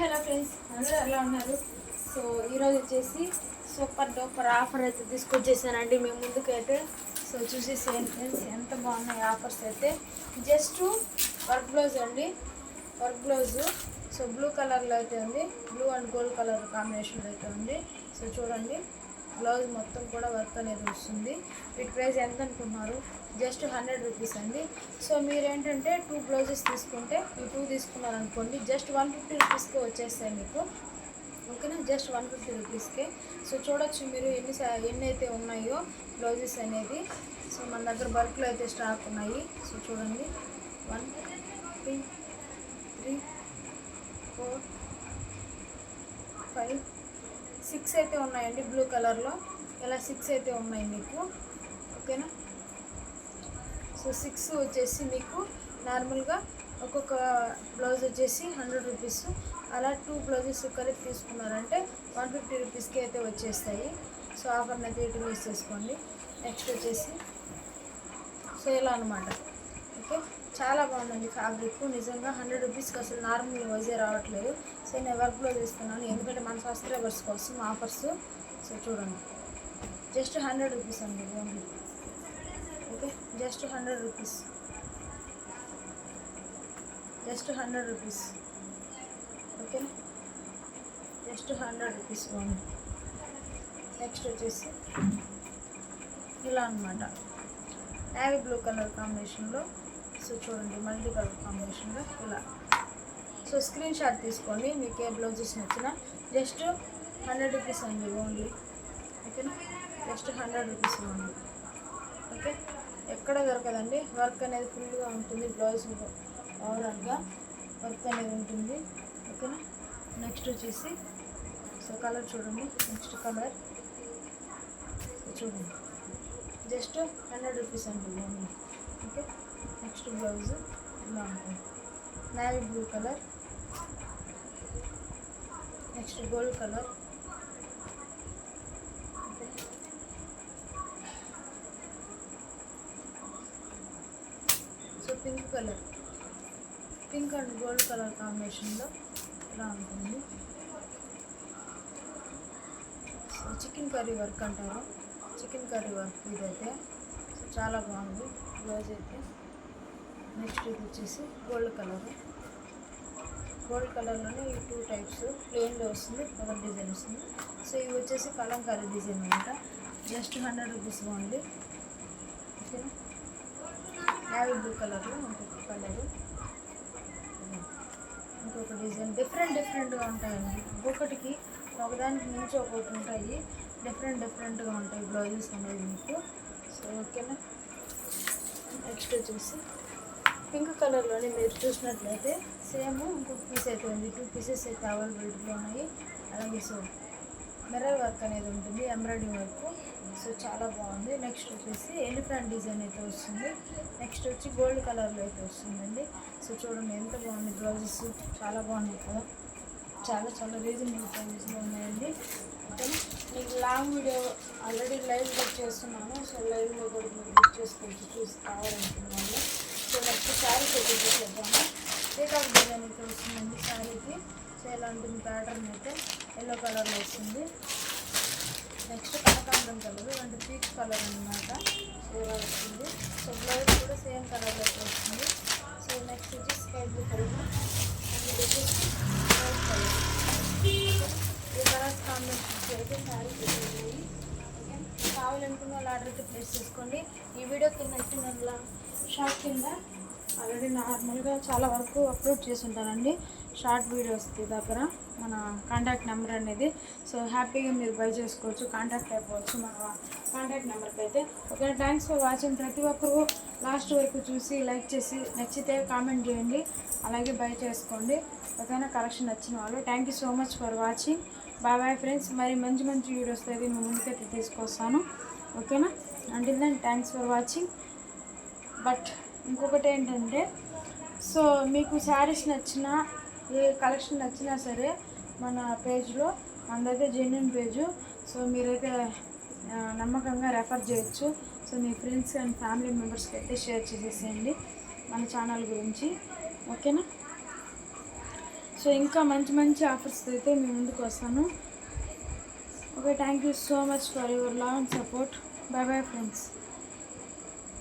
Hello friends, అందరూ ఎలా ఉన్నారు? సో ఈరోజు వచ్చేసి సూపర్ డూపర్ ఆఫర్ అయితే తీసుకొచ్చేసానండి మీ ముందుకైతే. సో చూసేసేయండి ఫ్రెండ్స్, ఎంత బాగున్నాయి ఆఫర్స్ అయితే. జస్ట్ వర్క్ బ్లౌజ్ అండి, వర్క్ బ్లౌజు. సో బ్లూ కలర్లో అయితే ఉంది, బ్లూ అండ్ గోల్డ్ కలర్ కాంబినేషన్లో అయితే ఉంది. సో చూడండి, బ్లౌజ్ మొత్తం కూడా వర్క్ అనేది వస్తుంది. వీటి ప్రైస్ ఎంత అనుకుంటున్నారు? జస్ట్ 100 రూపీస్ అండి. సో మీరేంటంటే 2 బ్లౌజెస్ తీసుకుంటే, ఈ 2 తీసుకున్నారనుకోండి, జస్ట్ 150 రూపీస్కే వచ్చేస్తాయి మీకు. ఓకేనా, జస్ట్ 150 రూపీస్కే. సో చూడొచ్చు మీరు ఎన్ని అయితే ఉన్నాయో బ్లౌజెస్ అనేది. సో మన దగ్గర బల్క్లో అయితే స్టాక్ ఉన్నాయి. సో చూడండి, 1 2 3 4 5 6 అయితే ఉన్నాయండి బ్లూ కలర్లో. ఇలా 6 అయితే ఉన్నాయి మీకు. ఓకేనా, సో 6 వచ్చేసి మీకు నార్మల్గా ఒక్కొక్క బ్లౌజ్ వచ్చేసి 100 రూపీస్. అలా 2 బ్లౌజెస్ కలిపి తీసుకున్నారంటే 150 రూపీస్కి అయితే వచ్చేస్తాయి. సో ఆఫర్ని అయితే యూటిలైజ్ చేసుకోండి. నెక్స్ట్ వచ్చేసి సో ఇలా అనమాట. ఓకే, చాలా బాగుందండి ఫ్యాబ్రిక్ నిజంగా. 100 రూపీస్కి అసలు నార్మల్ వైజే రావట్లేదు. సో నేను వర్క్ బ్లౌజ్ ఇస్తున్నాను, ఎందుకంటే మన సబ్స్క్రైబర్స్ కోసం ఆఫర్స్. సో చూడండి, జస్ట్ 100 రూపీస్ అండి only. Okay, just 100 rupees, just 100 rupees. Okay, just 100 rupees only. Next వచ్చేసి ఇలా అనమాట, నేవీ బ్లూ కలర్ కాంబినేషన్లో. సో చూడండి, మల్టీ కలర్ కాంబినేషన్లో ఇలా. సో స్క్రీన్ షాట్ తీసుకోండి, మీకు ఏ బ్లౌజెస్ నచ్చినా. జస్ట్ 100 రూపీస్ అండి ఓన్లీ. ఓకేనా, జస్ట్ 100 రూపీస్ ఓన్లీ. ఓకే, ఎక్కడ దొరకదండి. వర్క్ అనేది ఫుల్గా ఉంటుంది, బ్లౌజ్ ఓవరాల్గా వర్క్ అనేది ఉంటుంది. ఓకేనా, నెక్స్ట్ వచ్చేసి సో కలర్ చూడండి, నెక్స్ట్ కలర్ చూడండి, జస్ట్ 100 రూపీస్ అండి ఓన్లీ. ఓకే, నెక్స్ట్ బ్లౌజ్ ఇలా ఉంటుంది, navy blue colour. Next gold colour. Okay, so pink colour, pink and gold colour కాంబినేషన్లో ఇలా ఉంటుంది. సో చికెన్ కర్రీ వర్క్ అంటారు, చికెన్ కర్రీ వర్క్ ఇదైతే. సో చాలా బాగుంది బ్లౌజ్ అయితే. నెక్స్ట్ ఇది వచ్చేసి గోల్డ్ కలర్, గోల్డ్ కలర్లోనే ఈ 2 టైప్స్ ప్లెయిన్లో వస్తుంది, కలర్ డిజైన్ వస్తుంది. సో ఇవి వచ్చేసి కలంకారీ డిజైన్ అనమాట. Just 100 rupees only. ఓకేనా, నేవీ బ్లూ కలర్లో ఇంకొక కలరు, ఇంకొక డిజైన్. డిఫరెంట్గా ఉంటాయండి, ఒక్కొక్కటికి ఒకదానికి మించి ఒక్కొక్కటి ఉంటాయి. డిఫరెంట్గా ఉంటాయి బ్లౌజెస్ అనేది మీకు. సో ఓకేనా, నెక్స్ట్ వచ్చేసి పింక్ కలర్లోనే మీరు చూసినట్లయితే సేమ్ ఇంకొక పీస్ అయితే ఉంది. 2 పీసెస్ అయితే అవైలబిలిటీలో ఉన్నాయి. అలాగే సో మిర్రర్ వర్క్ అనేది ఉంటుంది, ఎంబ్రాయిడింగ్ వర్క్. సో చాలా బాగుంది. నెక్స్ట్ వచ్చేసి ఎలిఫెంట్ డిజైన్ అయితే వస్తుంది. నెక్స్ట్ వచ్చి గోల్డ్ కలర్లో అయితే వస్తుందండి. సో చూడండి ఎంత బాగుంది బ్లౌజెస్, చాలా బాగున్నాయి కదా. చాలా రీజనబుల్ ప్రైస్లో ఉన్నాయండి. ఓకేనా, మీకు long video already live book చేస్తున్నాను. సో లైవ్లో కూడా మీరు బుక్ చేసుకోవచ్చు చూసి కావాలనుకున్నాను. సో నెక్స్ట్ శారీస్ అయితే చూసేద్దాము. పీకాక్ డిజైన్ అయితే వస్తుందండి శారీకి. సో ఎలా ఉంటుంది ప్యాటర్న్ అయితే ఎల్లో కలర్లో వస్తుంది. నెక్స్ట్ కనకాంబరం కలర్ అంటే పీచ్ కలర్ అనమాట. సో ఇలా వస్తుంది. సో బ్లౌజ్ కూడా సేమ్ కలర్లో వస్తుంది. సో నెక్స్ట్ వచ్చి స్కై బ్లూ కలర్, అండ్ వచ్చేసి వైట్ కలర్. ఈ కలర్స్ కాంబినేషన్స్ అయితే శారీస్ ఉన్నాయి. ఓకే, కావాలనుకున్న వాళ్ళు ఆర్డర్ అయితే ప్లేస్ చేసుకోండి. ఈ వీడియో కింద ఇచ్చిన షార్ట్ కింద ఆల్రెడీ నార్మల్గా చాలా వరకు అప్లోడ్ చేసి ఉంటానండి, షార్ట్ వీడియోస్ దగ్గర మన కాంటాక్ట్ నెంబర్ అనేది. సో హ్యాపీగా మీరు బై చేసుకోవచ్చు, కాంటాక్ట్ అయిపోవచ్చు మన కాంటాక్ట్ నెంబర్కి అయితే. Okay, thanks for watching. ప్రతి ఒక్కరు లాస్ట్ వరకు చూసి లైక్ చేసి నచ్చితే కామెంట్ చేయండి, అలాగే బై చేసుకోండి. ఓకేనా, కలెక్షన్ నచ్చిన వాళ్ళు. Thank you so much for watching. Bye friends. మరి మంచి వీడియోస్ అయితే మీ ముందుకైతే తీసుకొస్తాను. ఓకేనా, until then thanks for watching. But ఇంకొకటి ఏంటంటే, సో మీకు శారీస్ నచ్చినా ఏ కలెక్షన్ నచ్చినా సరే మన పేజ్లో, మనదైతే జెన్యూన్ పేజు. సో మీరైతే నమ్మకంగా రెఫర్ చేయొచ్చు. So me friends and family మెంబర్స్కి అయితే షేర్ చేసేసేయండి మన ఛానల్ గురించి. ఓకేనా, సో ఇంకా మంచి మంచి ఆఫర్స్ అయితే మీ ముందుకు వస్తాను. Okay, thank you so much for your love and support. By bye friends.